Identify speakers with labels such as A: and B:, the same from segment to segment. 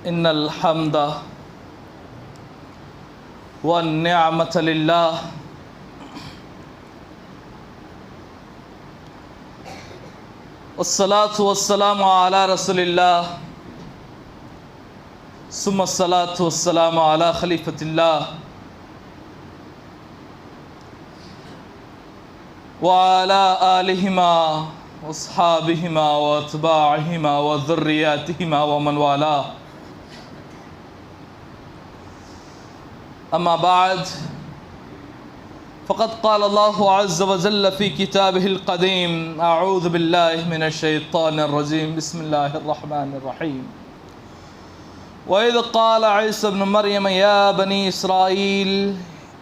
A: إن الحمد والنعمة لله والصلاة والسلام على رسول الله ثم الصلاة والسلام على خليفة الله وعلى آلهما واصحابهما واتباعهما وذرياتهما ومن والاه. أما بعد فقد قال الله عز وجل في كتابه القديم: أعوذ بالله من الشيطان الرجيم، بسم الله الرحمن الرحيم. وإذ قال عيسى ابن مريم يا بني إسرائيل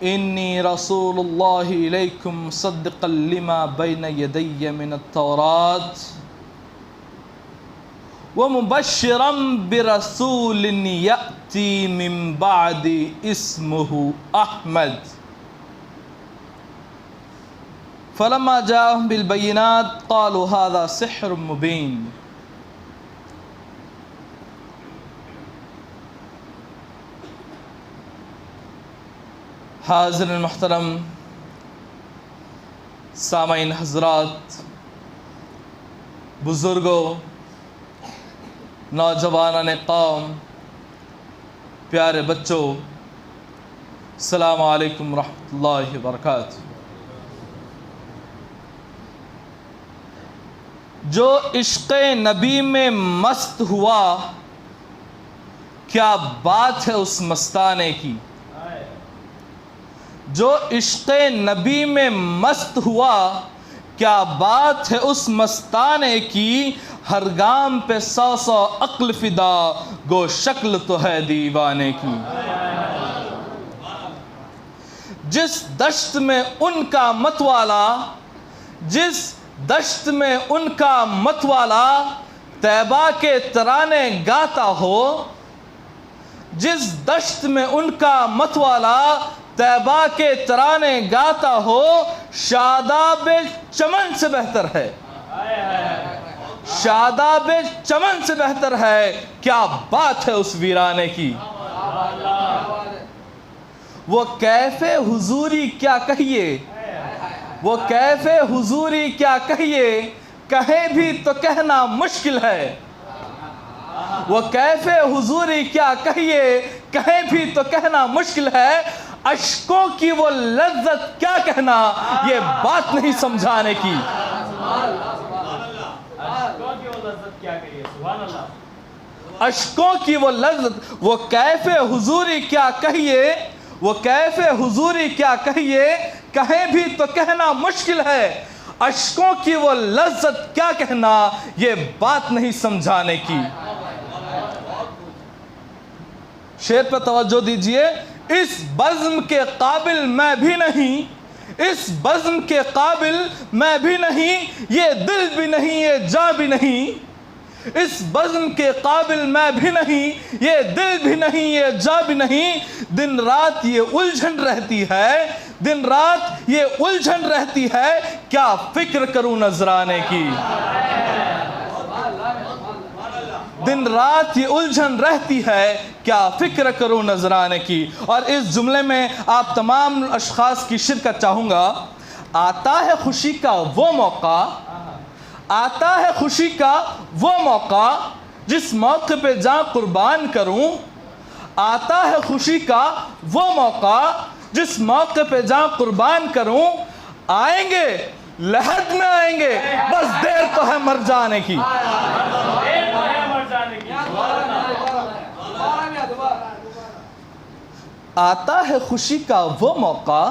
A: إني رسول الله إليكم مصدقا لما بين يدي من التوراة ومبشرا برسول يأتي من بعد اسمه أحمد. فلما جاءهم بالبينات قالوا هذا سحر مبين. حاضرین محترم، سامعین حضرات، بزرگوں، نوجوانان قوم، پیارے بچوں، السلام علیکم ورحمۃ اللہ وبرکاتہ۔ جو عشق نبی میں مست ہوا، کیا بات ہے اس مستانے کی۔ جو عشق نبی میں مست ہوا، کیا بات ہے اس مستانے کی۔ ہر گام پہ 100 عقل فدا، گو شکل تو ہے دیوانے کی۔ جس دشت میں ان کا متوالا، جس دشت میں ان کا متوالا طیبہ کے ترانے گاتا ہو، جس دشت میں ان کا متوالا طیبہ کے ترانے گاتا ہو، شاداب چمن سے بہتر ہے، شاداب چمن سے بہتر ہے۔ کیا بات ہے اس ویرانے کی۔ وہ کیف حضوری کیا کہیے، وہ کیف حضوری کیا کہیے، کہیں بھی تو کہنا مشکل ہے۔ وہ کیف حضوری کیا کہیے، کہیں بھی تو کہنا مشکل ہے۔ اشکوں کی وہ لذت کیا کہنا، یہ بات نہیں سمجھانے کی۔ اشکوں کی وہ لذت، وہ کیف حضوری کیا کہیے، وہ کیف حضوری کیا کہیے، کہیں بھی تو کہنا مشکل ہے۔ اشکوں کی وہ لذت کیا کہنا، یہ بات نہیں سمجھانے کی۔ شعر پہ توجہ دیجئے۔ اس بزم کے قابل میں بھی نہیں، اس بزم کے قابل میں بھی نہیں، یہ دل بھی نہیں، یہ جاں بھی نہیں۔ اس بزم کے قابل میں بھی نہیں، یہ دل بھی نہیں، یہ جاں بھی نہیں۔ دن رات یہ الجھن رہتی ہے، دن رات یہ الجھن رہتی ہے، کیا فکر کروں نذرانے کی۔ دن رات یہ الجھن رہتی ہے، کیا فکر کروں نذرانے کی۔ اور اس جملے میں آپ تمام اشخاص کی شرکت چاہوں گا۔ آتا ہے خوشی کا وہ موقع، آتا ہے خوشی کا وہ موقع، جس موقع پہ جاں قربان کروں۔ آتا ہے خوشی کا وہ موقع، جس موقع پہ جاں قربان کروں۔ آئیں گے لحد میں آئیں گے، بس دیر تو ہے مر جانے کی۔ آتا ہے خوشی کا وہ موقع،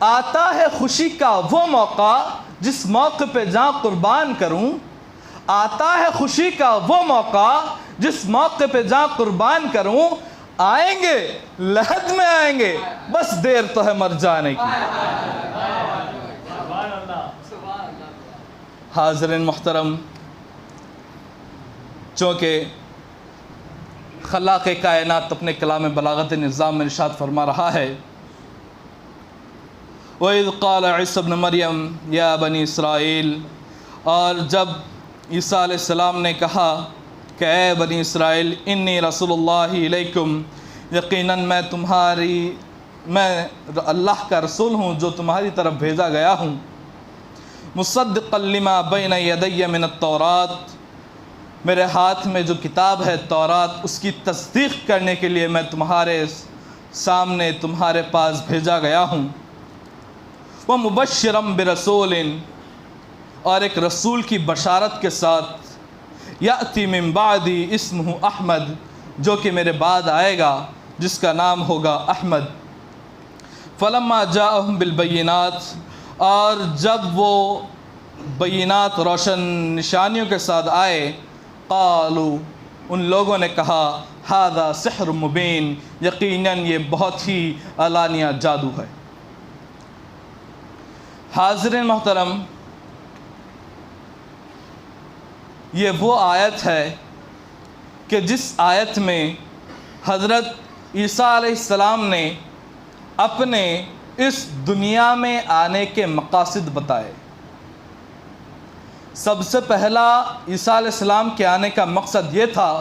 A: آتا ہے خوشی کا وہ موقع، جس موقع پہ جاں قربان کروں۔ آتا ہے خوشی کا وہ موقع، جس موقع پہ جاں قربان کروں۔ آئیں گے لحد میں آئیں گے، بس دیر تو ہے مر جانے کی۔ حاضرین محترم، چونکہ خلاق کائنات اپنے کلام بلاغت نظام میں ارشاد فرما رہا ہے: وَإِذْ قَالَ عِيسَى ابْنُ مَرْيَمَ يَا بَنِي إِسْرَائِيلَ، اور جب عیسیٰ علیہ السلام نے کہا کہ اے بنی اسرائیل انی رسول اللہ علیکم، یقیناً میں اللہ کا رسول ہوں جو تمہاری طرف بھیجا گیا ہوں، مصدقا لما بین یدی من التورات، میرے ہاتھ میں جو کتاب ہے تورات اس کی تصدیق کرنے کے لیے میں تمہارے سامنے تمہارے پاس بھیجا گیا ہوں، ومبشرا برسول، اور ایک رسول کی بشارت کے ساتھ، یأتی من بعدی اسمہ احمد، جو کہ میرے بعد آئے گا جس کا نام ہوگا احمد۔ فلما جاءہم بالبینات، اور جب وہ بینات روشن نشانیوں کے ساتھ آئے، قالوا، ان لوگوں نے کہا، ھذا سحر مبین، یقیناً یہ بہت ہی علانیہ جادو ہے۔ حاضرین محترم، یہ وہ آیت ہے کہ جس آیت میں حضرت عیسیٰ علیہ السلام نے اپنے اس دنیا میں آنے کے مقاصد بتائے۔ سب سے پہلا عیسیٰ علیہ السلام کے آنے کا مقصد یہ تھا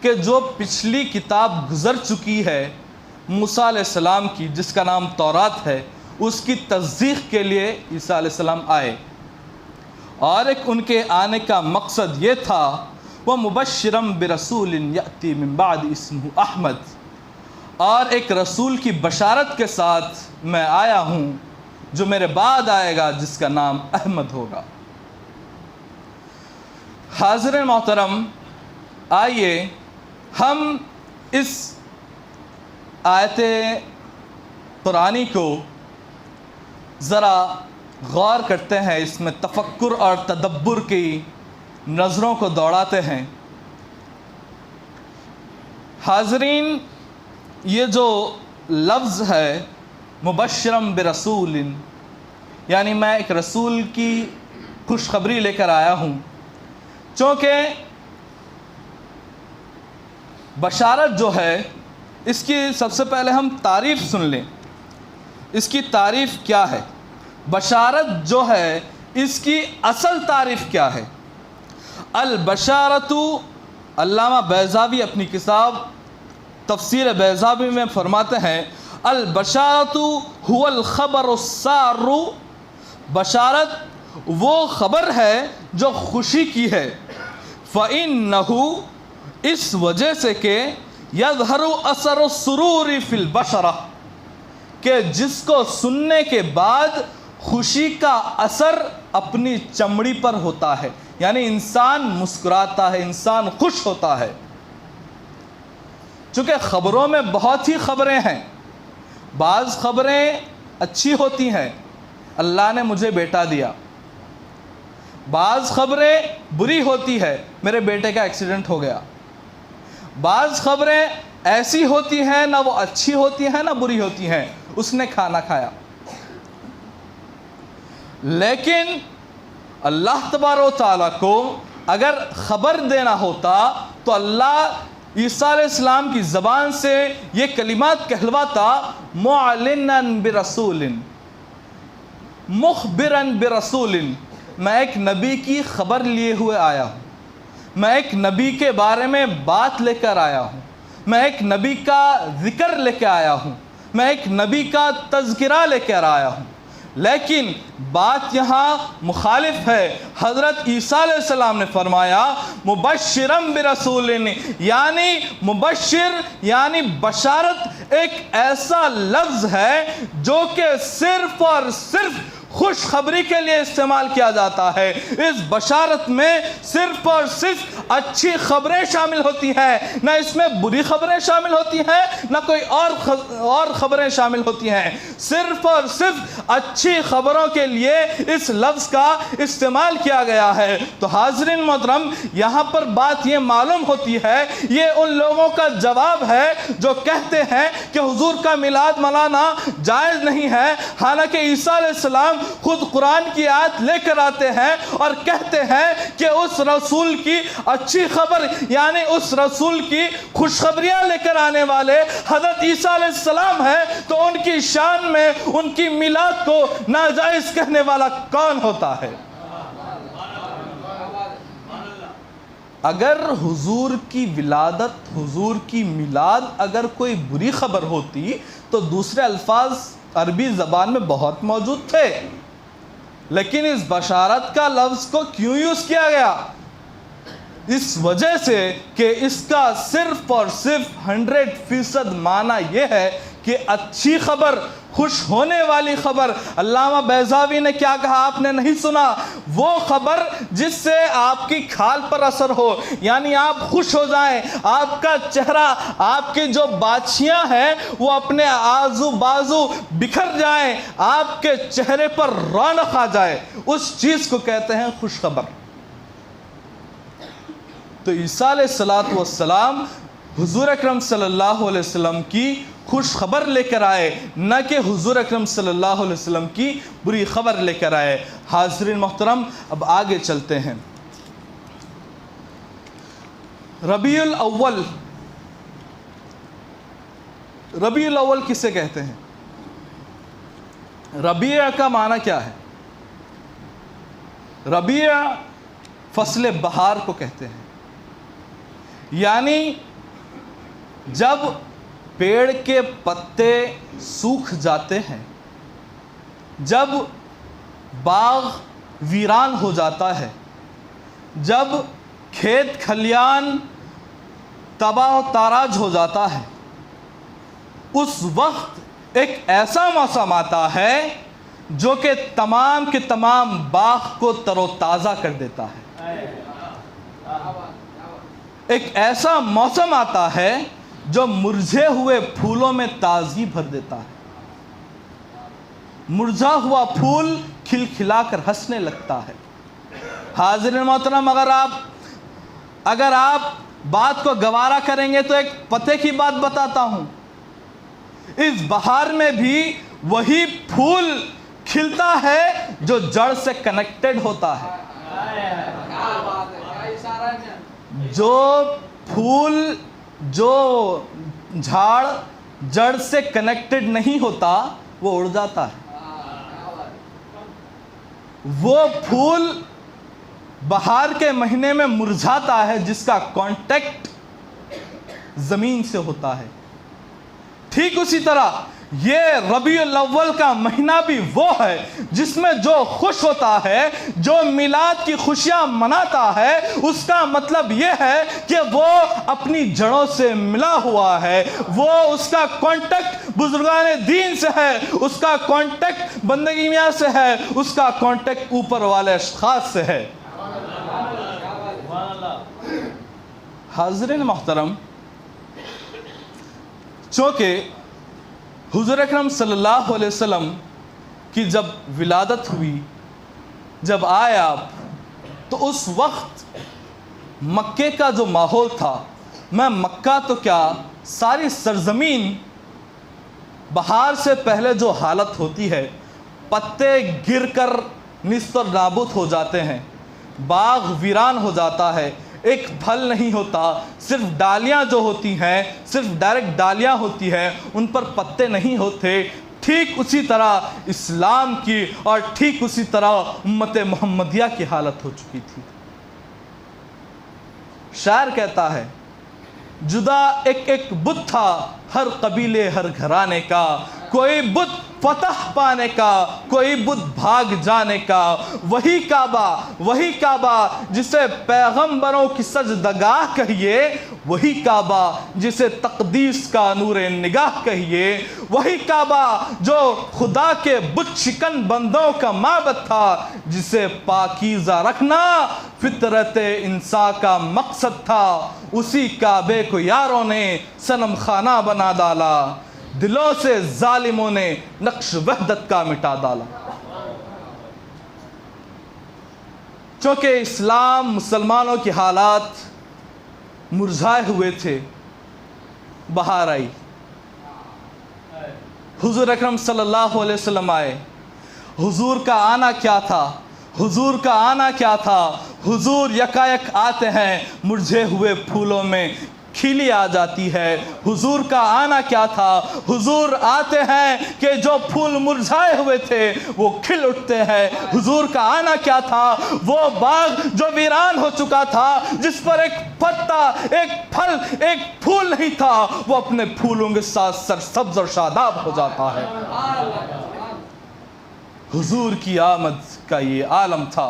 A: کہ جو پچھلی کتاب گزر چکی ہے موسیٰ علیہ السلام کی، جس کا نام تورات ہے، اس کی تصدیق کے لیے عیسیٰ علیہ السلام آئے، اور ایک ان کے آنے کا مقصد یہ تھا وَمُبَشِّرًا بِرَسُولٍ يَأْتِي مِن بَعْدِ اسْمُهُ احمد، اور ایک رسول کی بشارت کے ساتھ میں آیا ہوں جو میرے بعد آئے گا جس کا نام احمد ہوگا۔ حاضرین محترم، آئیے ہم اس آیت قرآنی کو ذرا غور کرتے ہیں، اس میں تفکر اور تدبر کی نظروں کو دوڑاتے ہیں۔ حاضرین، یہ جو لفظ ہے مبشرم برسول، یعنی میں ایک رسول کی خوشخبری لے کر آیا ہوں، چونکہ بشارت جو ہے اس کی سب سے پہلے ہم تعریف سن لیں، اس کی تعریف کیا ہے؟ بشارت جو ہے اس کی اصل تعریف کیا ہے؟ البشارت، علامہ بیضاوی اپنی کتاب تفسیر بیضاوی میں فرماتے ہیں، البشارت هو الخبر السار، بشارت وہ خبر ہے جو خوشی کی ہے، فَإِنَّهُ، اس وجہ سے کہ يَظْهَرُ أَثَرُ السُّرُورِ فِي الْبَشَرَةِ، کہ جس کو سننے کے بعد خوشی کا اثر اپنی چمڑی پر ہوتا ہے، یعنی انسان مسکراتا ہے، انسان خوش ہوتا ہے۔ چونکہ خبروں میں بہت ہی خبریں ہیں، بعض خبریں اچھی ہوتی ہیں، اللہ نے مجھے بیٹا دیا، بعض خبریں بری ہوتی ہے، میرے بیٹے کا ایکسیڈنٹ ہو گیا، بعض خبریں ایسی ہوتی ہیں، نہ وہ اچھی ہوتی ہیں نہ بری ہوتی ہیں، اس نے کھانا کھایا۔ لیکن اللہ تبارک و تعالیٰ کو اگر خبر دینا ہوتا تو اللہ عیسیٰ علیہ السلام کی زبان سے یہ کلمات کہلواتا، معلنا برسول، مخبرا برسول، میں ایک نبی کی خبر لیے ہوئے آیا ہوں، میں ایک نبی کے بارے میں بات لے کر آیا ہوں، میں ایک نبی کا ذکر لے کے آیا ہوں، میں ایک نبی کا تذکرہ لے کر آیا ہوں۔ لیکن بات یہاں مخالف ہے، حضرت عیسیٰ علیہ السلام نے فرمایا مبشرم برسول، یعنی مبشر یعنی بشارت ایک ایسا لفظ ہے جو کہ صرف اور صرف خوشخبری کے لیے استعمال کیا جاتا ہے۔ اس بشارت میں صرف اور صرف اچھی خبریں شامل ہوتی ہیں، نہ اس میں بری خبریں شامل ہوتی ہیں، نہ کوئی اور خبریں شامل ہوتی ہیں، صرف اور صرف اچھی خبروں کے لیے اس لفظ کا استعمال کیا گیا ہے۔ تو حاضرین محترم، یہاں پر بات یہ معلوم ہوتی ہے، یہ ان لوگوں کا جواب ہے جو کہتے ہیں کہ حضور کا میلاد منانا جائز نہیں ہے، حالانکہ عیسیٰ علیہ السلام خود قرآن کی آیت لے کر آتے ہیں اور کہتے ہیں کہ اس رسول کی اچھی خبر یعنی اس رسول کی خوشخبریاں لے کر آنے والے حضرت عیسیٰ علیہ السلام ہیں، تو ان کی شان میں ان کی میلاد کو ناجائز کہنے والا کون ہوتا ہے؟ اگر حضور کی ولادت، حضور کی میلاد اگر کوئی بری خبر ہوتی تو دوسرے الفاظ عربی زبان میں بہت موجود تھے، لیکن اس بشارت کا لفظ کو کیوں یوز کیا گیا؟ اس وجہ سے کہ اس کا صرف اور صرف 100% معنی یہ ہے کہ اچھی خبر، خوش ہونے والی خبر۔ علامہ بیضاوی نے کیا کہا آپ نے نہیں سنا؟ وہ خبر جس سے آپ کی کھال پر اثر ہو، یعنی آپ خوش ہو جائیں، آپ کا چہرہ، آپ کی جو باچھیاں ہیں وہ اپنے آزو بازو بکھر جائیں، آپ کے چہرے پر رونق آ جائے، اس چیز کو کہتے ہیں خوش خبر۔ تو عیسیٰ علیہ السلام حضور اکرم صلی اللہ علیہ وسلم کی خوش خبر لے کر آئے، نہ کہ حضور اکرم صلی اللہ علیہ وسلم کی بری خبر لے کر آئے۔ حاضرین محترم، اب آگے چلتے ہیں۔ ربیع الاول، ربیع الاول کسے کہتے ہیں؟ ربیع کا معنی کیا ہے؟ ربیع فصل بہار کو کہتے ہیں، یعنی جب پیڑ کے پتے سوکھ جاتے ہیں، جب باغ ویران ہو جاتا ہے، جب کھیت کھلیان تباہ و تاراج ہو جاتا ہے، اس وقت ایک ایسا موسم آتا ہے جو کہ تمام کے تمام باغ کو تر و تازہ کر دیتا ہے۔ ایک ایسا موسم آتا ہے جو مرجھے ہوئے پھولوں میں تازگی بھر دیتا ہے، مرجھا ہوا پھول کھلکھلا کر ہنسنے لگتا ہے۔ حاضرین محترم، اگر آپ بات کو گوارا کریں گے تو ایک پتے کی بات بتاتا ہوں۔ اس بہار میں بھی وہی پھول کھلتا ہے جو جڑ سے کنیکٹڈ ہوتا ہے۔ جو پھول، جو جھاڑ جڑ سے کنیکٹڈ نہیں ہوتا وہ اڑ جاتا ہے۔ وہ پھول بہار کے مہینے میں مرجھاتا ہے جس کا کانٹیکٹ زمین سے ہوتا ہے۔ ٹھیک اسی طرح یہ ربیع الاول کا مہینہ بھی وہ ہے جس میں جو خوش ہوتا ہے، جو میلاد کی خوشیاں مناتا ہے، اس کا مطلب یہ ہے کہ وہ اپنی جڑوں سے ملا ہوا ہے، وہ اس کا کانٹیکٹ بزرگان دین سے ہے، اس کا کانٹیکٹ بندگی میاں سے ہے، اس کا کانٹیکٹ اوپر والے اشخاص سے ہے۔ حاضرین محترم، چونکہ حضور اکرم صلی اللہ علیہ وسلم کی جب ولادت ہوئی، جب آئے آپ، تو اس وقت مکے کا جو ماحول تھا، میں مکہ تو کیا ساری سرزمین، بہار سے پہلے جو حالت ہوتی ہے، پتے گر کر نیست و نابود ہو جاتے ہیں، باغ ویران ہو جاتا ہے، ایک پھل نہیں ہوتا، صرف ڈالیاں جو ہوتی ہیں، صرف ڈائریکٹ ڈالیاں ہوتی ہیں، ان پر پتے نہیں ہوتے۔ ٹھیک اسی طرح اسلام کی اور ٹھیک اسی طرح امت محمدیہ کی حالت ہو چکی تھی۔ شاعر کہتا ہے، جدا ایک ایک بت تھا ہر قبیلے ہر گھرانے کا، کوئی بت فتح پانے کا، کوئی بت بھاگ جانے کا، وہی کعبہ جسے پیغمبروں کی سجدگاہ کہیے، وہی کعبہ جسے تقدیس کا نور نگاہ کہیے، وہی کعبہ جو خدا کے بت شکن بندوں کا معبد تھا، جسے پاکیزہ رکھنا فطرت انسان کا مقصد تھا، اسی کعبے کو یاروں نے صنم خانہ بنا ڈالا، دلوں سے ظالموں نے نقش وحدت کا مٹا ڈالا۔ چونکہ اسلام، مسلمانوں کی حالات مرجھائے ہوئے تھے، بہار آئی، حضور اکرم صلی اللہ علیہ وسلم آئے۔ حضور کا آنا کیا تھا؟ حضور کا آنا کیا تھا؟ حضور یکایک آتے ہیں مرجھے ہوئے پھولوں میں، کھیلی آ جاتی ہے۔ حضور کا آنا کیا تھا؟ حضور آتے ہیں کہ جو پھول مرجھائے ہوئے تھے وہ کھل اٹھتے ہیں۔ حضور کا آنا کیا تھا؟ وہ باغ جو ویران ہو چکا تھا، جس پر ایک پتا، ایک پھل، ایک پھول نہیں تھا، وہ اپنے پھولوں کے ساتھ سرسبز اور شاداب ہو جاتا ہے۔ حضور کی آمد کا یہ عالم تھا۔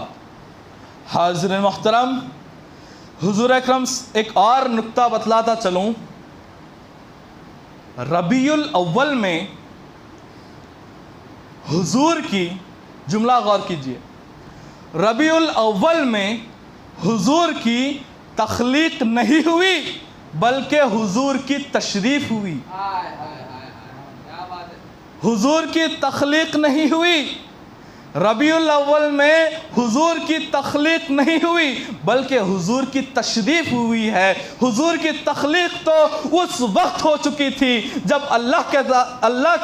A: حاضرین محترم، حضور اکرم ایک اور نکتہ بتلاتا چلوں۔ ربیع الاول میں حضور کی، جملہ غور کیجئے، ربیع الاول میں حضور کی تخلیق نہیں ہوئی بلکہ حضور کی تشریف ہوئی۔ حضور کی تخلیق نہیں ہوئی، ربیع الاول میں حضور کی تخلیق نہیں ہوئی بلکہ حضور کی تشریف ہوئی ہے۔ حضور کی تخلیق تو اس وقت ہو چکی تھی جب اللہ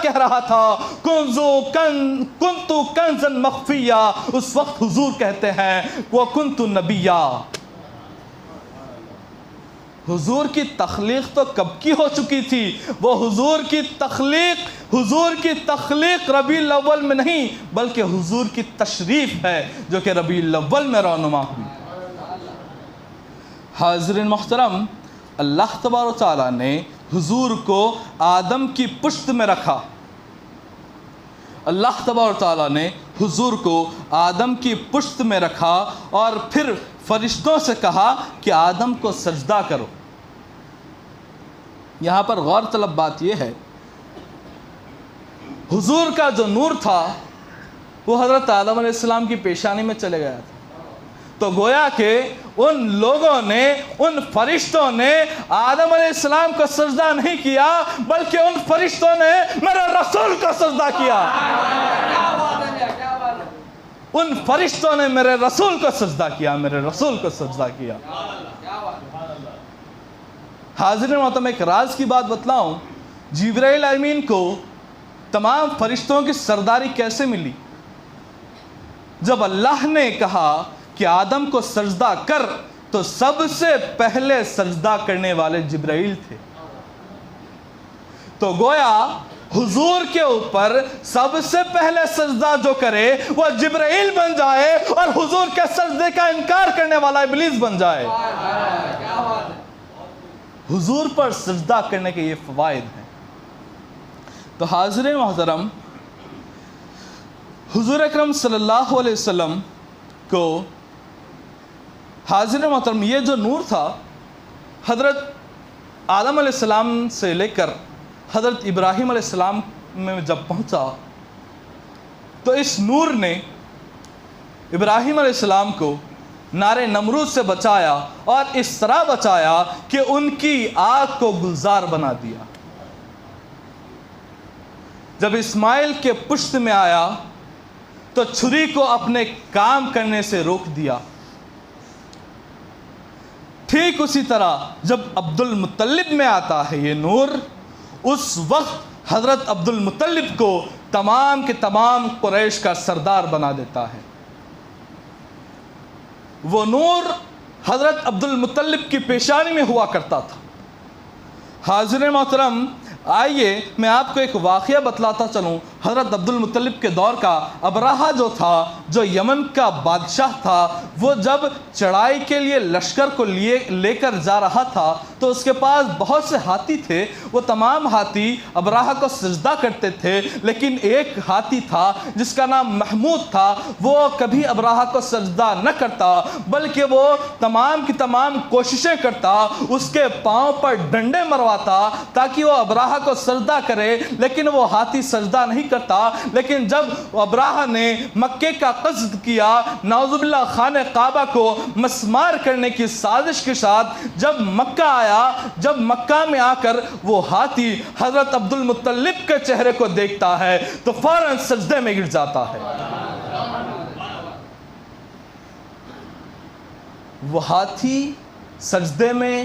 A: کہہ رہا تھا کنتو کنزا مخفیا، اس وقت حضور کہتے ہیں وکنت نبیا۔ حضور کی تخلیق تو کب کی ہو چکی تھی؟ وہ حضور کی تخلیق ربیع الاول میں نہیں بلکہ حضور کی تشریف ہے جو کہ ربیع الاول میں رونما ہوئی۔ حاضرین محترم، اللہ تبارک و تعالیٰ نے حضور کو آدم کی پشت میں رکھا۔ اللہ تبارک و تعالیٰ نے حضور کو آدم کی پشت میں رکھا اور پھر فرشتوں سے کہا کہ آدم کو سجدہ کرو۔ یہاں پر غور طلب بات یہ ہے، حضور کا جو نور تھا وہ حضرت آدم علیہ السلام کی پیشانی میں چلے گیا تھا، تو گویا کہ ان لوگوں نے، ان فرشتوں نے آدم علیہ السلام کو سجدہ نہیں کیا بلکہ ان فرشتوں نے میرے رسول کو سجدہ کیا۔ ان فرشتوں نے میرے رسول کو سجدہ کیا، میرے رسول کو سجدہ کیا۔ حاضرین محترم، ایک راز کی بات بتلاؤں، جبرائیل امین کو تمام فرشتوں کی سرداری کیسے ملی؟ جب اللہ نے کہا کہ آدم کو سجدہ کر تو سب سے پہلے سجدہ کرنے والے جبرائیل تھے، تو گویا حضور کے اوپر سب سے پہلے سجدہ جو کرے وہ جبرائیل بن جائے اور حضور کے سجدے کا انکار کرنے والا ابلیس بن جائے۔ حضور پر سجدہ کرنے کے یہ فوائد ہیں۔ تو حاضرین محترم، حضور اکرم صلی اللہ علیہ وسلم کو، حاضرین محترم، یہ جو نور تھا حضرت آدم علیہ السلام سے لے کر حضرت ابراہیم علیہ السلام میں جب پہنچا تو اس نور نے ابراہیم علیہ السلام کو نار نمرود سے بچایا اور اس طرح بچایا کہ ان کی آگ کو گلزار بنا دیا۔ جب اسماعیل کے پشت میں آیا تو چھری کو اپنے کام کرنے سے روک دیا۔ ٹھیک اسی طرح جب عبد المطلب میں آتا ہے یہ نور، اس وقت حضرت عبد المطلب کو تمام کے تمام قریش کا سردار بنا دیتا ہے۔ وہ نور حضرت عبد المطلب کی پیشانی میں ہوا کرتا تھا۔ حاضرین محترم، آئیے میں آپ کو ایک واقعہ بتلاتا چلوں۔ حضرت عبد المطلب کے دور کا ابراہہ جو تھا، جو یمن کا بادشاہ تھا، وہ جب چڑھائی کے لیے لشکر کو لے کر جا رہا تھا تو اس کے پاس بہت سے ہاتھی تھے۔ وہ تمام ہاتھی ابراہہ کو سجدہ کرتے تھے، لیکن ایک ہاتھی تھا جس کا نام محمود تھا، وہ کبھی ابراہہ کو سجدہ نہ کرتا بلکہ وہ تمام کی تمام کوششیں کرتا، اس کے پاؤں پر ڈنڈے مرواتا تاکہ وہ ابراہہ کو سجدہ کرے، لیکن وہ ہاتھی سجدہ نہیں کرتا۔ لیکن جب ابراہہ نے مکے کا قصد کیا، نعوذ باللہ خانہ کعبہ کو مسمار کرنے کی سازش کے ساتھ جب مکہ آیا، جب مکہ میں آ کر وہ ہاتھی حضرت عبد المطلب کے چہرے کو دیکھتا ہے تو فوراً سجدے میں گر جاتا ہے۔ وہ ہاتھی سجدے میں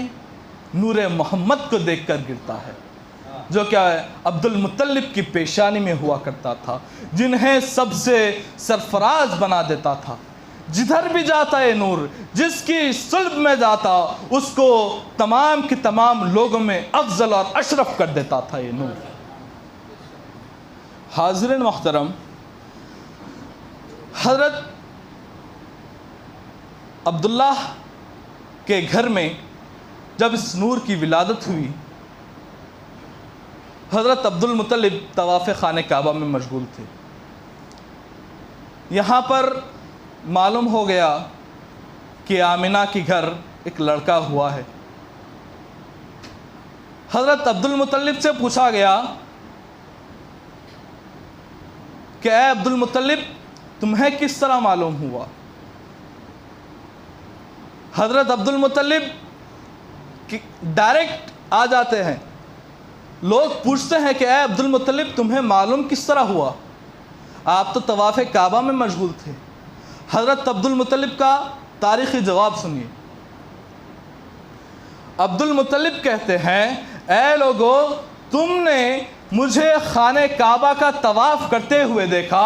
A: نور محمد کو دیکھ کر گرتا ہے، جو کہ عبد المطلب کی پیشانی میں ہوا کرتا تھا، جنہیں سب سے سرفراز بنا دیتا تھا، جدھر بھی جاتا ہے نور، جس کی صلب میں جاتا اس کو تمام کے تمام لوگوں میں افضل اور اشرف کر دیتا تھا یہ نور۔ حاضرین محترم، حضرت عبداللہ کے گھر میں جب اس نور کی ولادت ہوئی، حضرت عبد المطلب طواف خانہ کعبہ میں مشغول تھے۔ یہاں پر معلوم ہو گیا کہ آمنہ کی گھر ایک لڑکا ہوا ہے۔ حضرت عبد المطلب سے پوچھا گیا کہ اے عبد المطلب، تمہیں کس طرح معلوم ہوا؟ حضرت عبد المطلب ڈائریکٹ آ جاتے ہیں، لوگ پوچھتے ہیں کہ اے عبد المطلب تمہیں معلوم کس طرح ہوا؟ آپ تو طواف کعبہ میں مشغول تھے۔ حضرت عبد المطلب کا تاریخی جواب سنیے۔ عبد المطلب کہتے ہیں، اے لوگو، تم نے مجھے خانہ کعبہ کا طواف کرتے ہوئے دیکھا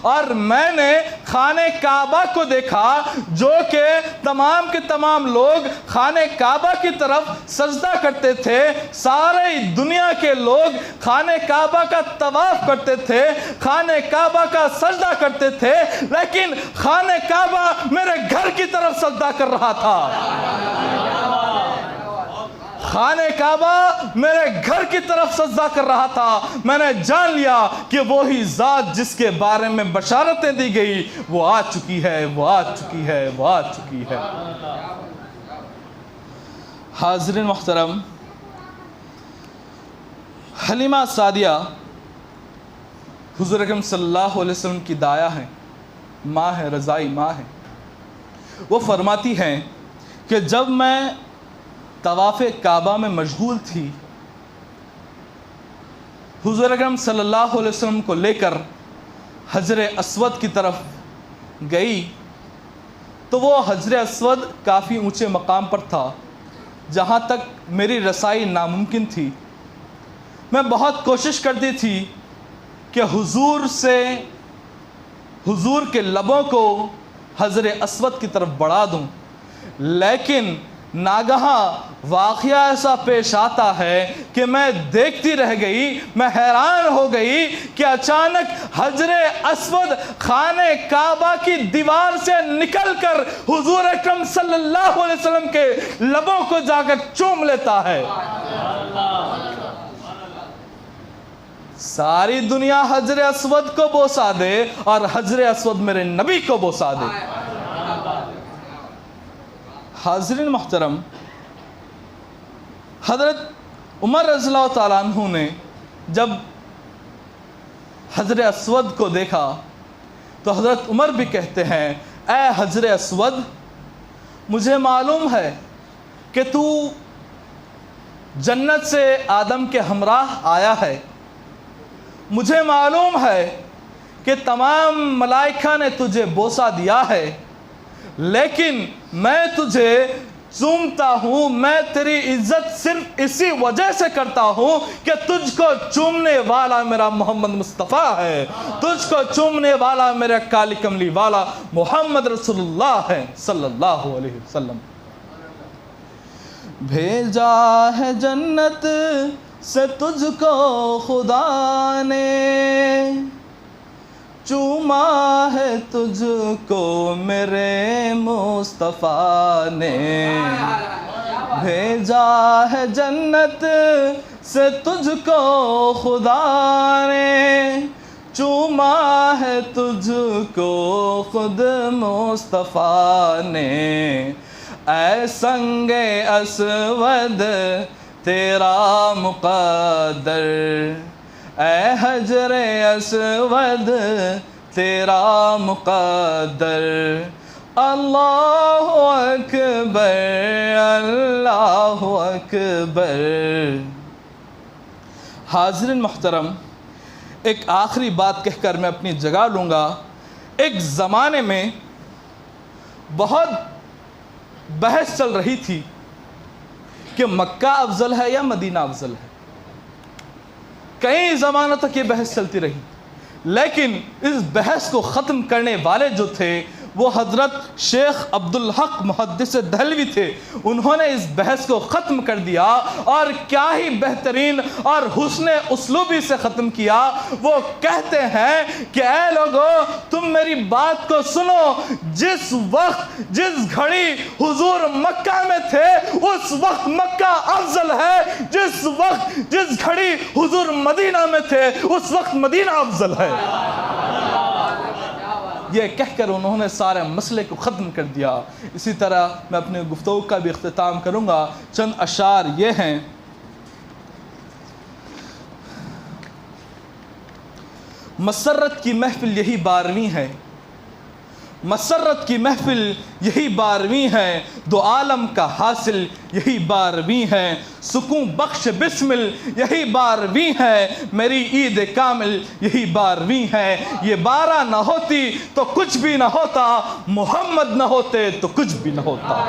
A: اور میں نے خانہ کعبہ کو دیکھا جو کہ تمام کے تمام لوگ خانہ کعبہ کی طرف سجدہ کرتے تھے۔ سارے دنیا کے لوگ خانہ کعبہ کا طواف کرتے تھے، خانہ کعبہ کا سجدہ کرتے تھے، لیکن خانہ کعبہ میرے گھر کی طرف سجدہ کر رہا تھا۔ خانہ کعبہ میرے گھر کی طرف سجدہ کر رہا تھا۔ میں نے جان لیا کہ وہی ذات جس کے بارے میں بشارتیں دی گئی وہ آ چکی ہے، وہ آ چکی ہے، وہ آ چکی ہے۔ حاضرین محترم، حلیمہ سعدیہ حضور اکرم صلی اللہ علیہ وسلم کی دایا ہیں، ماں ہے، رضائی ماں ہے۔ وہ فرماتی ہیں کہ جب میں طواف کعبہ میں مشغول تھی، حضور اکرم صلی اللہ علیہ وسلم کو لے کر حجر اسود کی طرف گئی تو وہ حجر اسود کافی اونچے مقام پر تھا جہاں تک میری رسائی ناممکن تھی۔ میں بہت کوشش کرتی تھی کہ حضور کے لبوں کو حجر اسود کی طرف بڑھا دوں، لیکن ناگہاں واقعہ ایسا پیش آتا ہے کہ میں دیکھتی رہ گئی، میں حیران ہو گئی کہ اچانک حجر اسود خانہ کعبہ کی دیوار سے نکل کر حضور اکرم صلی اللہ علیہ وسلم کے لبوں کو جا کر چوم لیتا ہے۔ ساری دنیا حجر اسود کو بوسا دے اور حجر اسود میرے نبی کو بوسا دے۔ حاضرین محترم، حضرت عمر رضی اللہ تعالیٰ عنہ نے جب حجر اسود کو دیکھا تو حضرت عمر بھی کہتے ہیں، اے حجر اسود، مجھے معلوم ہے کہ تو جنت سے آدم کے ہمراہ آیا ہے، مجھے معلوم ہے کہ تمام ملائکہ نے تجھے بوسا دیا ہے، لیکن میں تجھے چومتا ہوں، میں تیری عزت صرف اسی وجہ سے کرتا ہوں کہ تجھ کو چومنے والا میرا محمد مصطفیٰ ہے، تجھ کو چومنے والا میرا کالی کملی والا محمد رسول اللہ ہے صلی اللہ علیہ وسلم۔ بھیجا ہے جنت سے تجھ کو خدا نے، چوما ہے تجھ کو میرے مصطفیٰ نے، بھیجا ہے جنت سے تجھ کو خدا نے، چوما ہے تجھ کو خود مصطفیٰ نے، اے سنگ اسود تیرا مقدر، اے حجر اسود تیرا مقدر، اللہ اکبر اللہ اکبر۔ حاضرین محترم، ایک آخری بات کہہ کر میں اپنی جگہ لوں گا۔ ایک زمانے میں بہت بحث چل رہی تھی کہ مکہ افضل ہے یا مدینہ افضل ہے۔ کئی زمانوں تک یہ بحث چلتی رہی، لیکن اس بحث کو ختم کرنے والے جو تھے وہ حضرت شیخ عبدالحق محدث دہلوی تھے، انہوں نے اس بحث کو ختم کر دیا اور کیا ہی بہترین اور حسن اسلوبی سے ختم کیا۔ وہ کہتے ہیں کہ اے لوگو تم میری بات کو سنو، جس وقت جس گھڑی حضور مکہ میں تھے اس وقت مکہ افضل ہے، جس وقت جس گھڑی حضور مدینہ میں تھے اس وقت مدینہ افضل ہے۔ یہ کہہ کر انہوں نے سارے مسئلے کو ختم کر دیا۔ اسی طرح میں اپنے گفتگو کا بھی اختتام کروں گا۔ چند اشعار یہ ہیں: مسرت کی محفل یہی 12ویں ہے، مسرت کی محفل یہی 12ویں ہے، دو عالم کا حاصل یہی 12ویں ہے، سکون بخش بسمل یہی 12ویں ہے، میری عید کامل یہی 12ویں ہے۔ یہ 12 نہ ہوتی تو کچھ بھی نہ ہوتا، محمد نہ ہوتے تو کچھ بھی نہ ہوتا۔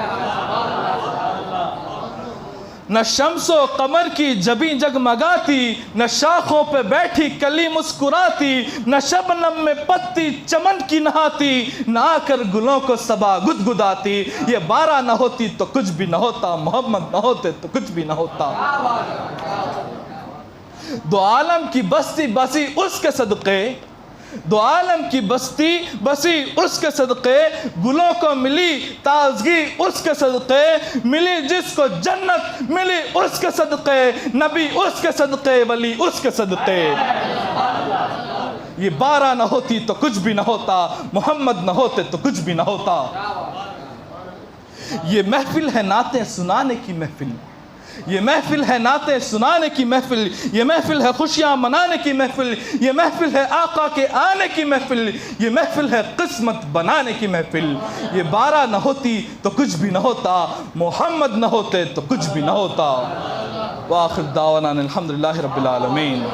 A: نہ شمس و قمر کی جبیں جگمگاتی، نہ شاخوں پہ بیٹھی کلی مسکراتی، نہ شبنم میں پتی چمن کی نہاتی، نہ آ کر گلوں کو صبا گدگداتی۔ یہ 12 نہ ہوتی تو کچھ بھی نہ ہوتا، محمد نہ ہوتے تو کچھ بھی نہ ہوتا۔ دو عالم کی بستی بسی اس کے صدقے، دو عالم کی بستی بسی اس کے صدقے، گلوں کو ملی تازگی اس کے صدقے، ملی جس کو جنت ملی اس کے صدقے، نبی اس کے صدقے، ولی اس کے صدقے۔ یہ 12 نہ ہوتی تو کچھ بھی نہ ہوتا، محمد نہ ہوتے تو کچھ بھی نہ ہوتا۔ یہ محفل ہے نعتیں سنانے کی محفل، یہ محفل ہے نعتیں سنانے کی محفل، یہ محفل ہے خوشیاں منانے کی محفل، یہ محفل ہے آقا کے آنے کی محفل، یہ محفل ہے قسمت بنانے کی محفل۔ یہ 12 نہ ہوتی تو کچھ بھی نہ ہوتا، محمد نہ ہوتے تو کچھ بھی نہ ہوتا۔ وآخر دعوانا الحمدللہ رب العالمین۔